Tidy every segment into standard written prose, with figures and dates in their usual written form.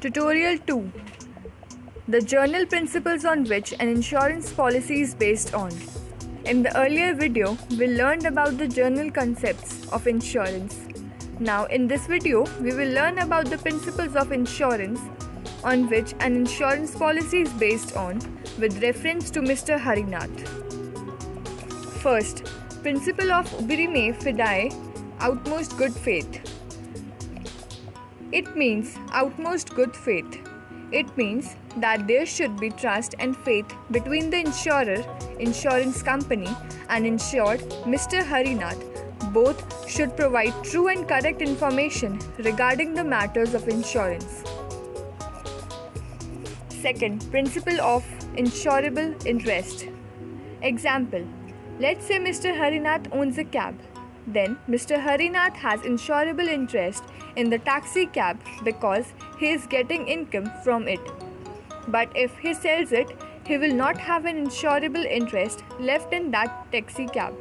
Tutorial 2. The general principles on which an insurance policy is based on. In the earlier video, we learned about the general concepts of insurance. Now in this video, we will learn about the principles of insurance on which an insurance policy is based on with reference to Mr. Harinath. First, principle of Ubirime Fidei, utmost good faith. It means utmost good faith. It means that there should be trust and faith between the insurer, insurance company, and insured, Mr. Harinath. Both should provide true and correct information regarding the matters of insurance. Second, principle of insurable interest. Example: let's say Mr. Harinath owns a cab. Then Mr. Harinath has insurable interest in the taxi cab because he is getting income from it. But if he sells it, he will not have an insurable interest left in that taxi cab.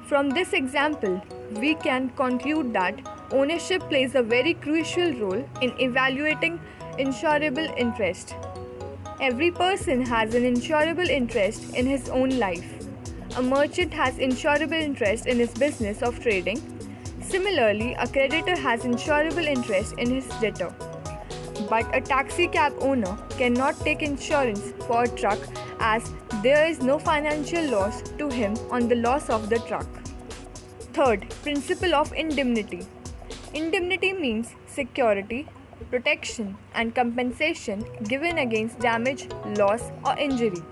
From this example, we can conclude that ownership plays a very crucial role in evaluating insurable interest. Every person has an insurable interest in his own life. A merchant has insurable interest in his business of trading. Similarly, a creditor has insurable interest in his debtor. But a taxi cab owner cannot take insurance for a truck as there is no financial loss to him on the loss of the truck. Third, principle of indemnity. Indemnity means security, protection, and compensation given against damage, loss, or injury.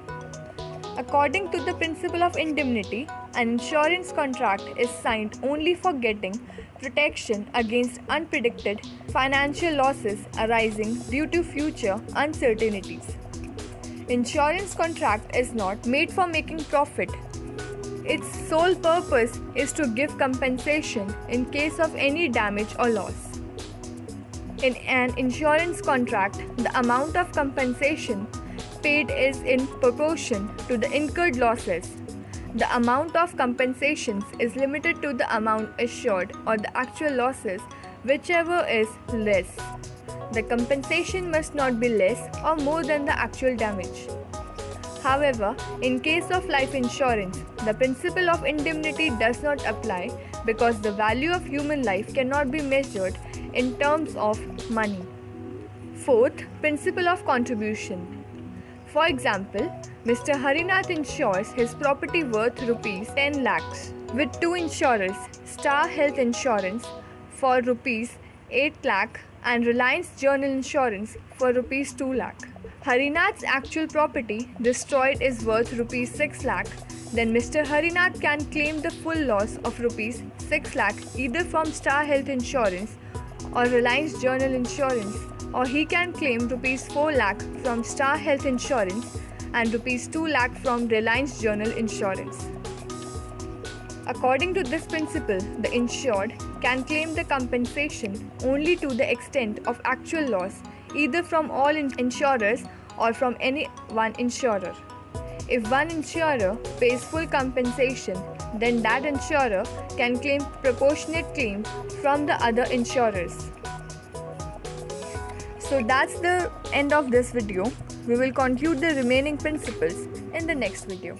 According to the principle of indemnity, an insurance contract is signed only for getting protection against unpredicted financial losses arising due to future uncertainties. Insurance contract is not made for making profit. Its sole purpose is to give compensation in case of any damage or loss. In an insurance contract, the amount of compensation paid is in proportion to the incurred losses. The amount of compensations is limited to the amount assured or the actual losses, whichever is less. The compensation must not be less or more than the actual damage. However, in case of life insurance, the principle of indemnity does not apply because the value of human life cannot be measured in terms of money. Fourth, principle of contribution. For example, Mr. Harinath insures his property worth rupees 10 lakhs with two insurers, Star Health Insurance for rupees 8 lakh and Reliance General Insurance for rupees 2 lakh. Harinath's actual property destroyed is worth rupees 6 lakh. Then Mr. Harinath can claim the full loss of rupees 6 lakh either from Star Health Insurance or Reliance General Insurance, or he can claim rupees 4 lakh from Star Health Insurance and rupees 2 lakh from Reliance General Insurance. According to this principle, the insured can claim the compensation only to the extent of actual loss, either from all insurers or from any one insurer. If one insurer pays full compensation, then that insurer can claim proportionate claim from the other insurers. So that's the end of this video. We will conclude the remaining principles in the next video.